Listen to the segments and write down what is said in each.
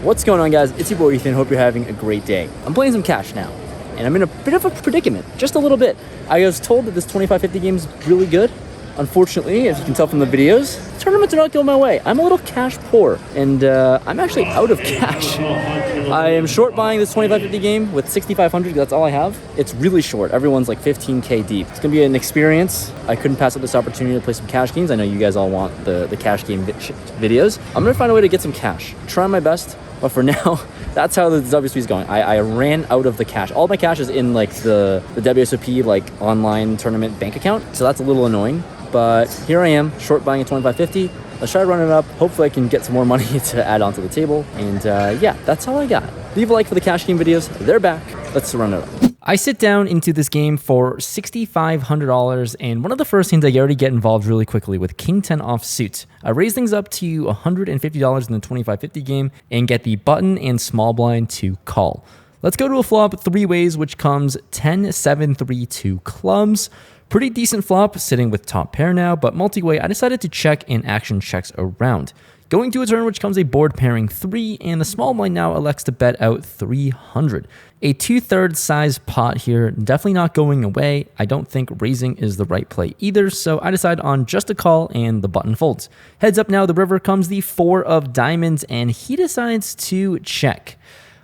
What's going on, guys? It's your boy Ethan. Hope you're having a great day. I'm playing some cash now, and I'm in a bit of a predicament, just a little bit. I was told that this 25-50 game is really good. Unfortunately, as you can tell from the videos, tournaments are not going my way. I'm a little cash poor, and I'm actually out of cash. I am short buying this 25-50 game with 6,500. That's all I have. It's really short. Everyone's like 15K deep. It's gonna be an experience. I couldn't pass up this opportunity to play some cash games. I know you guys all want the cash game videos. I'm gonna find a way to get some cash. Trying my best, but for now, that's how the WSOP is going. I ran out of the cash. All my cash is in like the WSOP like online tournament bank account, so that's a little annoying. But here I am, short buying a 25-50. Let's try to run it up. Hopefully I can get some more money to add onto the table. And yeah, that's all I got. Leave a like for the cash game videos. They're back. Let's run it up. I sit down into this game for $6,500, and one of the first hands I already get involved really quickly with King 10 off suit. I raise things up to $150 in the 25-50 game and get the button and small blind to call. Let's go to a flop three ways, which comes 10, 7, 3, 2 clubs. Pretty decent flop, sitting with top pair now, but multi-way, I decided to check and action checks around. Going to a turn which comes a board pairing 3, and the small blind now elects to bet out 300. A 2/3 size pot here, definitely not going away. I don't think raising is the right play either, so I decide on just a call and the button folds. Heads up now, the river comes the 4 of diamonds, and he decides to check.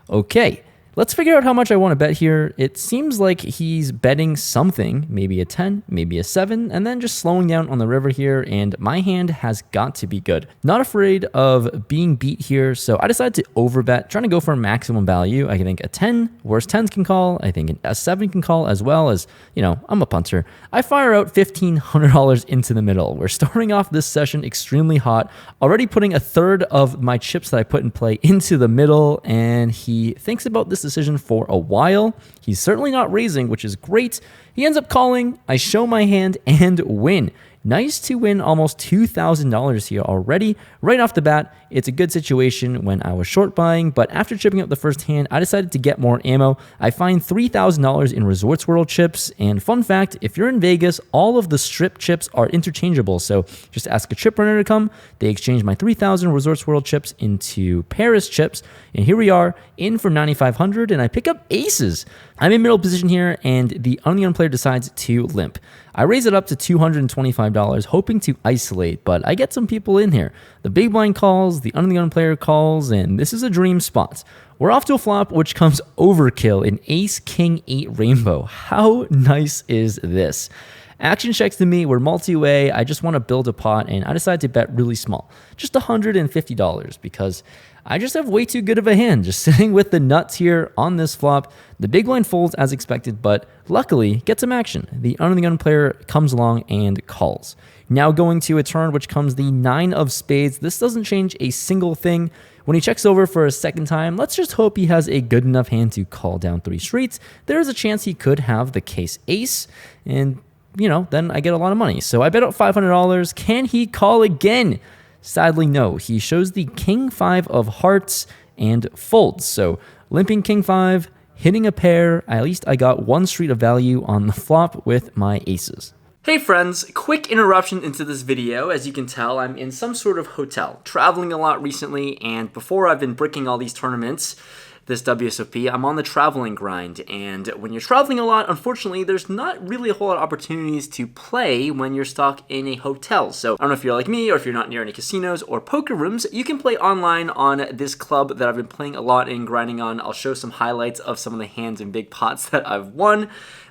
Okay. Let's figure out how much I want to bet here. It seems like he's betting something, maybe a 10, maybe a 7, and then just slowing down on the river here, and my hand has got to be good. Not afraid of being beat here, so I decided to overbet, trying to go for maximum value. I think a 10, worst 10s can call. I think a 7 can call, as well as, you know, I'm a punter. I fire out $1,500 into the middle. We're starting off this session extremely hot, already putting a third of my chips that I put in play into the middle, and he thinks about this decision for a while. He's certainly not raising, which is great. He ends up calling. I show my hand and win. Nice to win almost $2,000 here already. Right off the bat, it's a good situation when I was short buying, but after chipping up the first hand, I decided to get more ammo. I find $3,000 in Resorts World chips, and fun fact, if you're in Vegas, all of the strip chips are interchangeable, so just ask a chip runner to come. They exchange my 3,000 Resorts World chips into Paris chips, and here we are, in for 9,500, and I pick up aces. I'm in middle position here, and the onion player decides to limp. I raise it up to $225, hoping to isolate, but I get some people in here. The big blind calls, the under-the-gun player calls, and this is a dream spot. We're off to a flop, which comes overkill, an ace, king, 8 rainbow. How nice is this? Action checks to me, we're multi-way, I just want to build a pot, and I decide to bet really small. Just $150, because I just have way too good of a hand, just sitting with the nuts here on this flop. The big blind folds as expected, but luckily gets some action. The under-the-gun player comes along and calls. Now going to a turn which comes the 9 of spades. This doesn't change a single thing. When he checks over for a second time, let's just hope he has a good enough hand to call down 3 streets. There is a chance he could have the case ace, and you know, then I get a lot of money. So I bet out $500. Can he call again? Sadly, no. He shows the king 5 of hearts and folds. So limping king 5, hitting a pair. At least I got 1 street of value on the flop with my aces. Hey friends, quick interruption into this video. As you can tell, I'm in some sort of hotel, traveling a lot recently, and before I've been bricking all these tournaments, this WSOP, I'm on the traveling grind, and when you're traveling a lot, unfortunately, there's not really a whole lot of opportunities to play when you're stuck in a hotel. So I don't know if you're like me, or if you're not near any casinos or poker rooms, you can play online on this club that I've been playing a lot and grinding on. I'll show some highlights of some of the hands and big pots that I've won.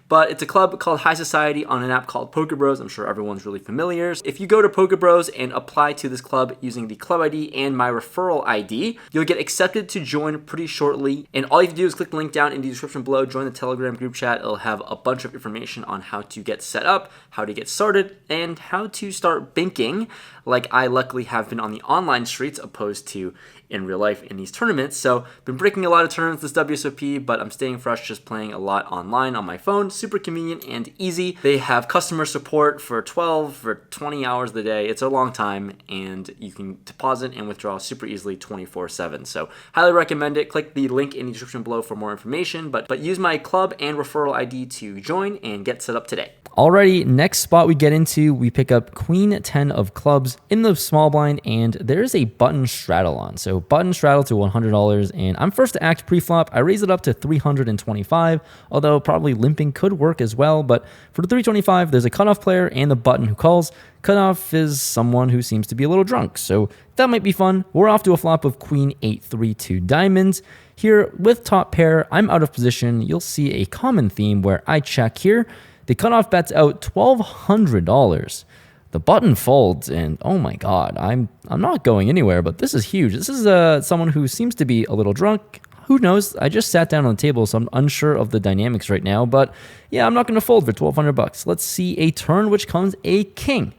But it's a club called High Society on an app called Poker Bros. I'm sure everyone's really familiar. If you go to Poker Bros and apply to this club using the club ID and my referral ID, you'll get accepted to join pretty shortly. And all you have to do is click the link down in the description below, join the Telegram group chat. It'll have a bunch of information on how to get set up, how to get started, and how to start banking, like I luckily have been on the online streets opposed to in real life in these tournaments. So been breaking a lot of tournaments this WSOP, but I'm staying fresh just playing a lot online on my phone. Super convenient and easy. They have customer support for 20 hours a day. It's a long time, and you can deposit and withdraw super easily 24/7. So highly recommend it. Click the link in the description below for more information, but use my club and referral ID to join and get set up today. Alrighty, next spot we get into, we pick up Queen 10 of clubs in the small blind, and there's a button straddle on. So button straddle to $100, and I'm first to act pre-flop. I raise it up to $325, although probably limping could work as well. But for the $325, there's a cutoff player and the button who calls. Cutoff is someone who seems to be a little drunk, so that might be fun. We're off to a flop of Queen 8-3 2 diamonds. Here with top pair, I'm out of position. You'll see a common theme where I check here. The cutoff bets out $1,200. The button folds, and oh my god, I'm not going anywhere, but this is huge. This is someone who seems to be a little drunk. Who knows? I just sat down on the table, so I'm unsure of the dynamics right now, but yeah, I'm not going to fold for $1,200. Let's see a turn, which comes a king.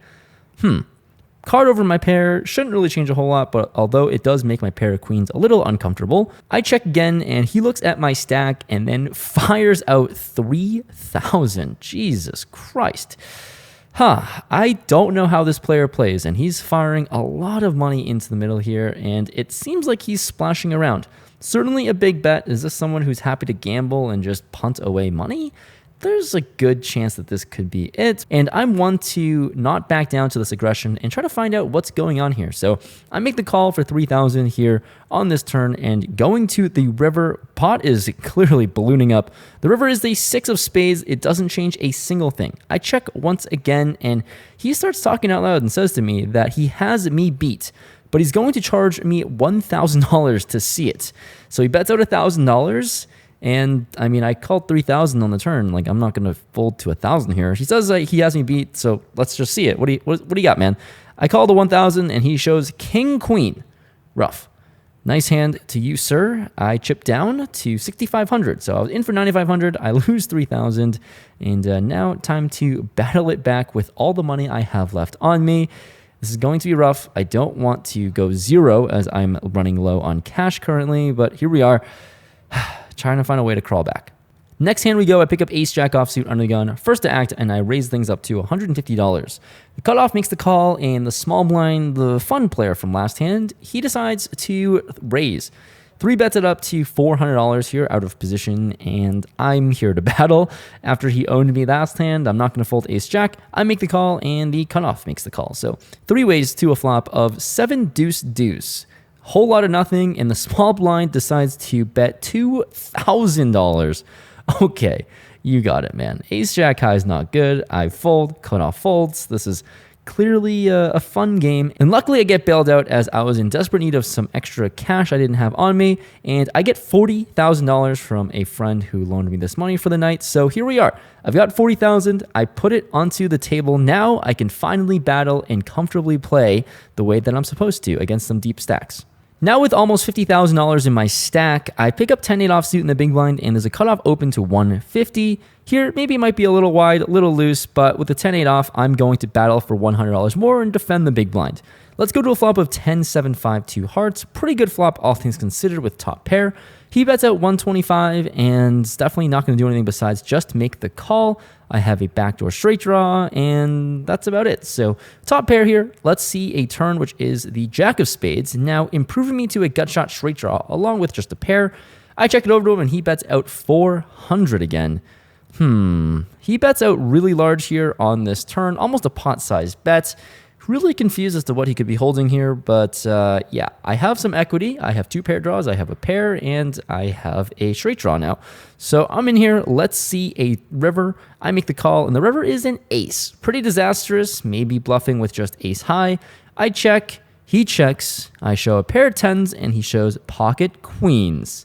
Card over my pair shouldn't really change a whole lot, but although it does make my pair of queens a little uncomfortable, I check again, and he looks at my stack and then fires out 3,000. Jesus Christ. I don't know how this player plays, and he's firing a lot of money into the middle here, and it seems like he's splashing around. Certainly a big bet. Is this someone who's happy to gamble and just punt away money? There's a good chance that this could be it. And I'm one to not back down to this aggression and try to find out what's going on here. So I make the call for 3,000 here on this turn, and going to the river. Pot is clearly ballooning up. The river is the 6 of spades. It doesn't change a single thing. I check once again, and he starts talking out loud and says to me that he has me beat, but he's going to charge me $1,000 to see it. So he bets out $1,000. And I mean, I called 3,000 on the turn. Like, I'm not going to fold to 1,000 here. He says he has me beat, so let's just see it. What do you got, man? I call the 1,000, and he shows king queen. Rough. Nice hand to you, sir. I chip down to 6,500. So I was in for 9,500. I lose 3,000, and now time to battle it back with all the money I have left on me. This is going to be rough. I don't want to go zero as I'm running low on cash currently, but here we are. Trying to find a way to crawl back. Next hand we go, I pick up ace jack offsuit under the gun, first to act, and I raise things up to $150. The cutoff makes the call, and the small blind, the fun player from last hand, he decides to raise. 3 bets it up to $400 here out of position, and I'm here to battle. After he owned me last hand, I'm not going to fold ace jack. I make the call, and the cutoff makes the call. So 3 ways to a flop of 7 deuce deuce. Whole lot of nothing, and the small blind decides to bet $2,000. Okay, you got it, man. Ace jack high is not good. I fold, cutoff folds. This is clearly a fun game, and luckily I get bailed out as I was in desperate need of some extra cash I didn't have on me, and I get $40,000 from a friend who loaned me this money for the night. So here we are. I've got $40,000. I put it onto the table. Now I can finally battle and comfortably play the way that I'm supposed to against some deep stacks. Now with almost $50,000 in my stack, I pick up 10-8 offsuit in the big blind, and there's a cutoff open to 150. Here, maybe it might be a little wide, a little loose, but with the 10-8 off, I'm going to battle for $100 more and defend the big blind. Let's go to a flop of 10-7-5 2 hearts. Pretty good flop, all things considered, with top pair. He bets out 125, and it's definitely not going to do anything besides just make the call. I have a backdoor straight draw, and that's about it. So top pair here. Let's see a turn, which is the jack of spades, now improving me to a gut shot straight draw, along with just a pair. I check it over to him, and he bets out 400 again. He bets out really large here on this turn, almost a pot-sized bet. Really confused as to what he could be holding here, but yeah, I have some equity. I have 2 pair draws, I have a pair, and I have a straight draw now. So I'm in here. Let's see a river. I make the call, and the river is an ace. Pretty disastrous, maybe bluffing with just ace high. I check, he checks, I show a pair of 10s, and he shows pocket queens.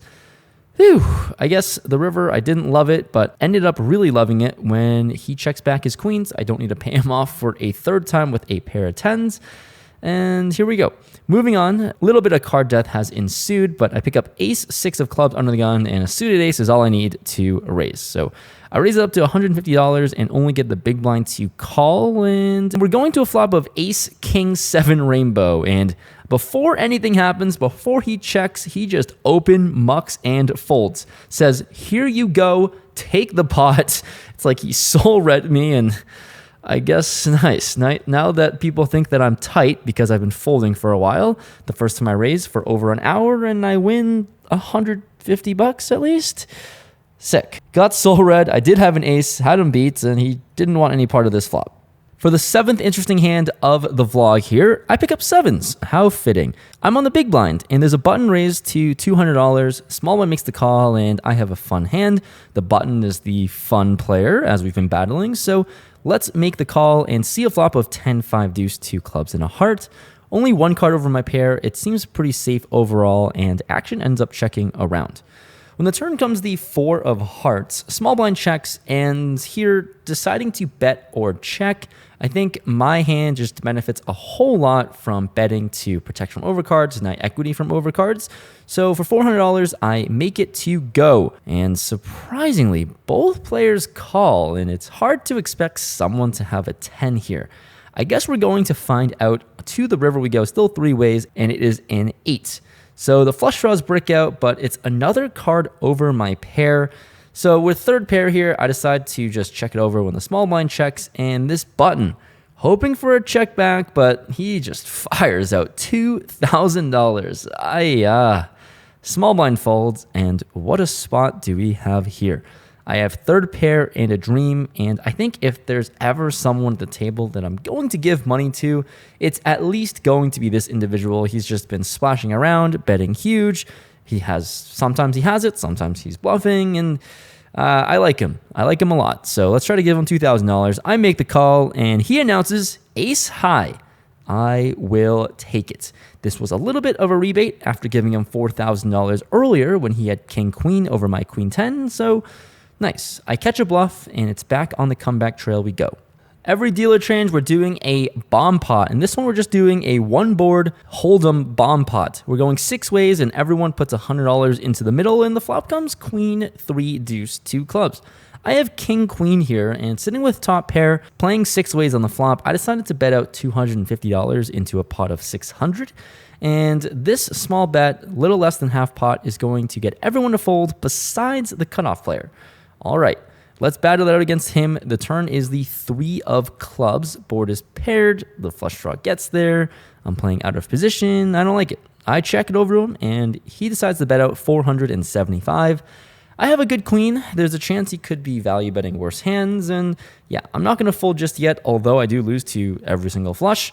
Whew, I guess the river, I didn't love it, but ended up really loving it when he checks back his queens. I don't need to pay him off for a 3rd time with a pair of 10s. And here we go. Moving on, a little bit of card death has ensued, but I pick up ace 6 of clubs under the gun, and a suited ace is all I need to raise. So I raise it up to $150 and only get the big blind to call, and we're going to a flop of ace king 7 rainbow, and before anything happens, before he checks, he just open mucks and folds. Says, here you go, take the pot. It's like he soul read me, and I guess nice. Now that people think that I'm tight because I've been folding for a while, the first time I raise for over an hour and I win $150 at least. Sick. Got soul red. I did have an ace, had him beat, and he didn't want any part of this flop. For the 7th interesting hand of the vlog here, I pick up 7s. How fitting. I'm on the big blind, and there's a button raised to $200. Small one makes the call, and I have a fun hand. The button is the fun player, as we've been battling, so let's make the call and see a flop of 10-5 deuce, 2 clubs, and a heart. Only one card over my pair. It seems pretty safe overall, and action ends up checking around. When the turn comes the 4 of hearts, small blind checks, and here deciding to bet or check. I think my hand just benefits a whole lot from betting to protect from overcards, deny equity from overcards. So for $400, I make it to go. And surprisingly, both players call, and it's hard to expect someone to have a 10 here. I guess we're going to find out. To the river we go, still 3 ways, and it is an 8. So the flush draws brick out, but it's another card over my pair. So with third pair here, I decide to just check it over when the small blind checks, and this button, hoping for a check back, but he just fires out $2,000. Small blind folds, and what a spot do we have here? I have third pair and a dream, and I think if there's ever someone at the table that I'm going to give money to, it's at least going to be this individual. He's just been splashing around, betting huge. Sometimes he has it, sometimes he's bluffing, and I like him. I like him a lot. So let's try to give him $2,000. I make the call, and he announces ace high. I will take it. This was a little bit of a rebate after giving him $4,000 earlier when he had king queen over my queen 10. So nice. I catch a bluff, and it's back on the comeback trail we go. Every dealer change, we're doing a bomb pot, and this one we're just doing a one board hold'em bomb pot. We're going 6 ways, and everyone puts $100 into the middle, and the flop comes queen, 3, deuce, 2 clubs. I have king queen here, and sitting with top pair, playing 6 ways on the flop, I decided to bet out $250 into a pot of 600. And this small bet, little less than half pot, is going to get everyone to fold besides the cutoff player. All right. Let's battle it out against him. The turn is the 3 of clubs. Board is paired. The flush draw gets there. I'm playing out of position. I don't like it. I check it over to him, and he decides to bet out $475. I have a good queen. There's a chance he could be value betting worse hands, and yeah, I'm not going to fold just yet, although I do lose to every single flush.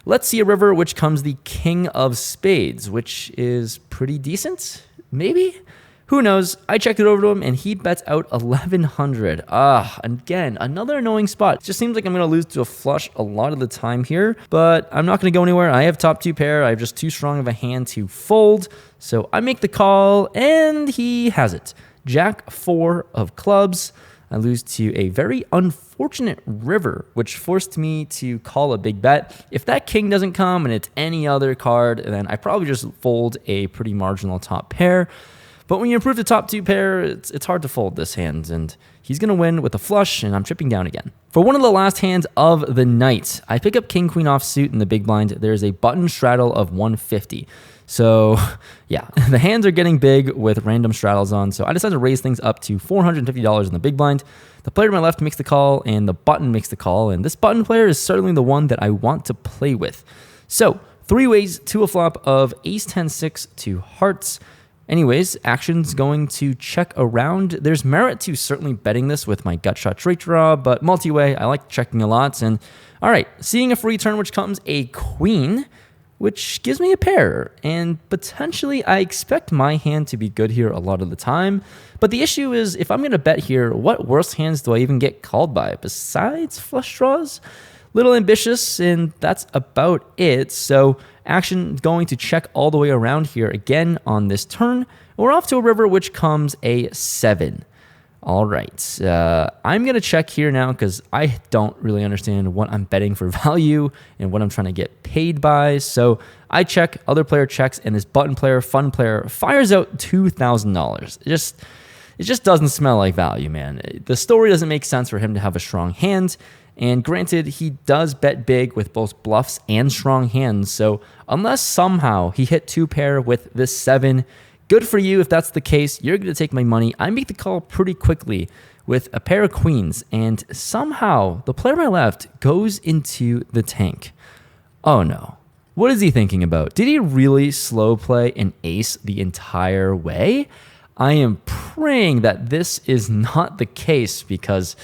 Let's see a river, which comes the king of spades, which is pretty decent, maybe? Who knows? I checked it over to him, and he bets out $1,100. Again, another annoying spot. It just seems like I'm going to lose to a flush a lot of the time here, but I'm not going to go anywhere. I have top 2 pair. I have just too strong of a hand to fold, so I make the call, and he has it. Jack 4 of clubs. I lose to a very unfortunate river, which forced me to call a big bet. If that king doesn't come and it's any other card, then I probably just fold a pretty marginal top pair. But when you improve the top 2 pair, it's hard to fold this hand, and he's going to win with a flush, and I'm chipping down again. For one of the last hands of the night, I pick up king queen offsuit in the big blind. There's a button straddle of 150. So yeah, the hands are getting big with random straddles on, so I decided to raise things up to $450 in the big blind. The player to my left makes the call, and the button makes the call, and this button player is certainly the one that I want to play with. So 3 ways to a flop of ace 10-6 to hearts. Anyways, action's going to check around. There's merit to certainly betting this with my gut shot straight draw, but multi-way, I like checking a lot. And all right, seeing a free turn, which comes a queen, which gives me a pair. And potentially, I expect my hand to be good here a lot of the time. But the issue is, if I'm going to bet here, what worse hands do I even get called by besides flush draws? Little ambitious, and that's about it. So action going to check all the way around here again on this turn. We're off to a river, which comes a 7. All right. I'm going to check here now because I don't really understand what I'm betting for value and what I'm trying to get paid by. So I check, other player checks, and this button player, fun player, fires out $2,000. It just doesn't smell like value, man. The story doesn't make sense for him to have a strong hand. And granted, he does bet big with both bluffs and strong hands. So unless somehow he hit 2 pair with this 7, good for you if that's the case. You're going to take my money. I make the call pretty quickly with a pair of queens. And somehow the player on my left goes into the tank. Oh no. What is he thinking about? Did he really slow play an ace the entire way? I am praying that this is not the case, because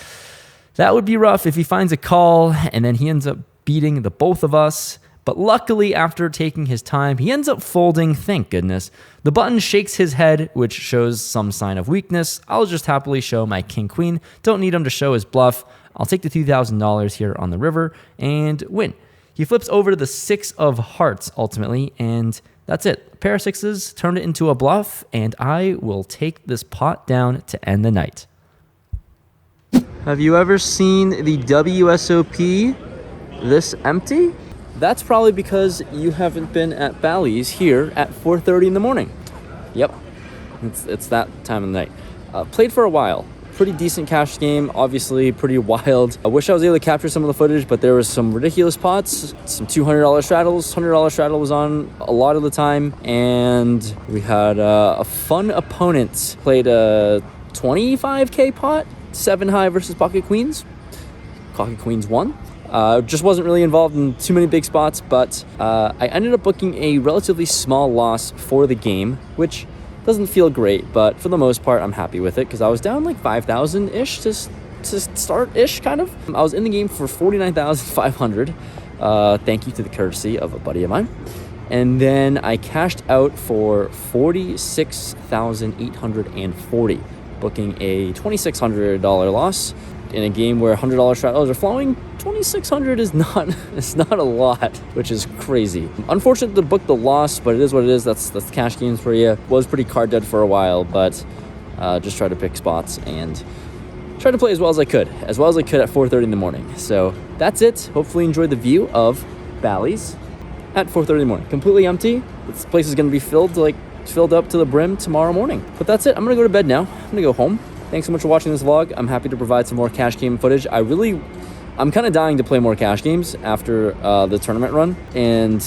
that would be rough if he finds a call and then he ends up beating the both of us. But luckily, after taking his time, he ends up folding, thank goodness. The button shakes his head, which shows some sign of weakness. I'll just happily show my king-queen. Don't need him to show his bluff. I'll take the $2,000 here on the river and win. He flips over to the 6 of hearts, ultimately, and that's it. A pair of sixes turned it into a bluff, and I will take this pot down to end the night. Have you ever seen the WSOP this empty? That's probably because you haven't been at Bally's here at 4:30 in the morning. Yep, it's that time of the night. Played for a while. Pretty decent cash game, obviously pretty wild. I wish I was able to capture some of the footage, but there was some ridiculous pots, some $200 straddles. $100 straddle was on a lot of the time, and we had a fun opponent. Played a 25K pot, 7 high versus pocket queens. Pocket queens won. Just wasn't really involved in too many big spots, but I ended up booking a relatively small loss for the game, which doesn't feel great, but for the most part, I'm happy with it because I was down like 5,000-ish to start-ish, kind of. I was in the game for 49,500. Thank you to the courtesy of a buddy of mine. And then I cashed out for 46,840, booking a $2,600 loss. In a game where $100 straddles are flowing, $2,600 is not a lot, which is crazy. Unfortunate to book the loss, but it is what it is. That's cash games for you. Was pretty card dead for a while, but just tried to pick spots and tried to play as well as I could at 4:30 in the morning. So that's it. Hopefully you enjoyed the view of Bally's at 4:30 in the morning. Completely empty. This place is going to be filled up to the brim tomorrow morning. But that's it. I'm going to go to bed now. I'm going to go home. Thanks so much for watching this vlog. I'm happy to provide some more cash game footage. I'm kind of dying to play more cash games after the tournament run, and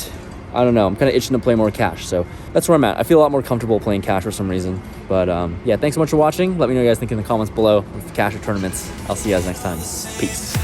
I don't know, I'm kind of itching to play more cash, so that's where I'm at. I feel a lot more comfortable playing cash for some reason, but yeah, thanks so much for watching. Let me know what you guys think in the comments below with cash or tournaments. I'll see you guys next time. Peace.